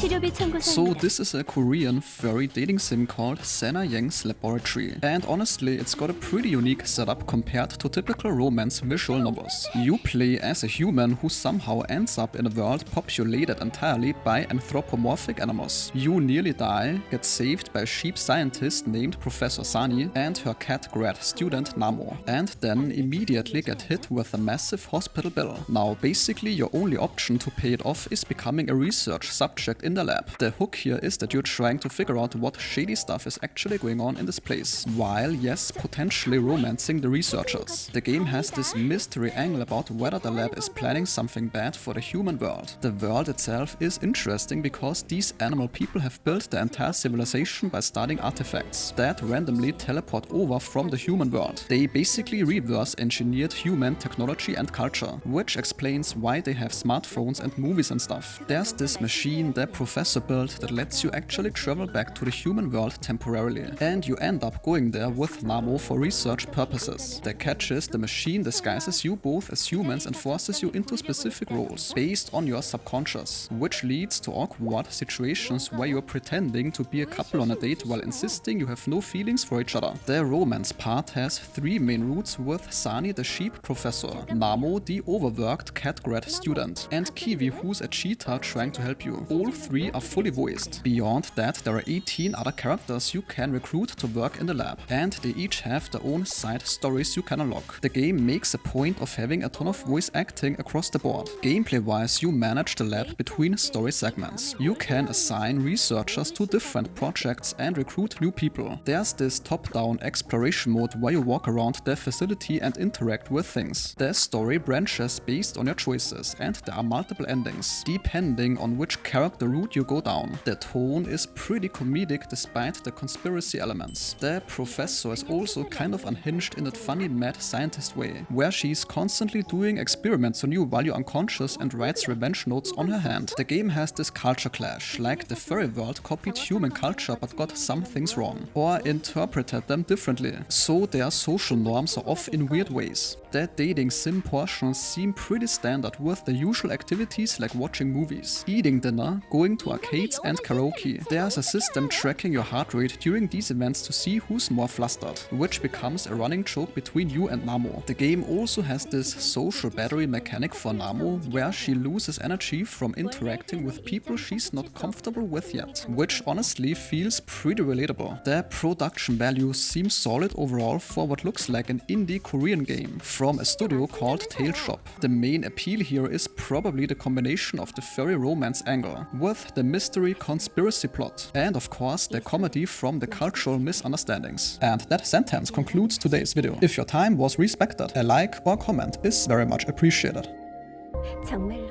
치료비 So 청구서입니다. this is a Korean furry dating sim called Sanayang's Laboratory, and honestly it's got a pretty unique setup compared to typical romance visual novels. You play as a human who somehow ends up in a world populated entirely by anthropomorphic animals. You nearly die, get saved by a sheep scientist named Professor Sani and her cat grad student Namo, and then immediately get hit with a massive hospital bill. Now basically your only option to pay it off is becoming a research subject in the lab. The hook here is that you're trying to figure out what shady stuff is actually going on in this place, while yes, potentially romancing the researchers. The game has this mystery angle about whether the lab is planning something bad for the human world. The world itself is interesting because these animal people have built the entire civilization by studying artifacts that randomly teleport over from the human world. They basically reverse engineered human technology and culture, which explains why they have smartphones and movies and stuff. There's this machine the professor built that lets you actually travel back to the human world temporarily, and you end up going there with Namo for research purposes. The catch is the machine disguises you both as humans and forces you into specific roles based on your subconscious, which leads to awkward situations where you're pretending to be a couple on a date while insisting you have no feelings for each other. The romance part has three main routes, with Sani the sheep professor, Namo the overworked cat grad student, and Kiwi who's a cheetah trying to help you. All three are fully voiced. Beyond that, there are 18 other characters you can recruit to work in the lab, and they each have their own side stories you can unlock. The game makes a point of having a ton of voice acting across the board. Gameplay wise, you manage the lab between story segments. You can assign researchers to different projects and recruit new people. There's this top-down exploration mode where you walk around the facility and interact with things. The story branches based on your choices, and there are multiple endings, depending on which character route you go down. The tone is pretty comedic despite the conspiracy elements. The professor is also kind of unhinged in that funny mad scientist way, where she's constantly doing experiments on you while you're unconscious and writes revenge notes on her hand. The game has this culture clash, like the furry world copied human culture but got some things wrong, or interpreted them differently, so their social norms are off in weird ways. The dating sim portions seem pretty standard, with the usual activities like watching movies, eating dinner, going to arcades and karaoke. There's a system tracking your heart rate during these events to see who's more flustered, which becomes a running joke between you and Namo. The game also has this social battery mechanic for Namo, where she loses energy from interacting with people she's not comfortable with yet, which honestly feels pretty relatable. The production value seems solid overall for what looks like an indie Korean game from a studio called Tail Shop. The main appeal here is probably the combination of the furry romance angle with the mystery conspiracy plot, and of course the comedy from the cultural misunderstandings. And that sentence concludes today's video. If your time was respected, a like or comment is very much appreciated. 정말로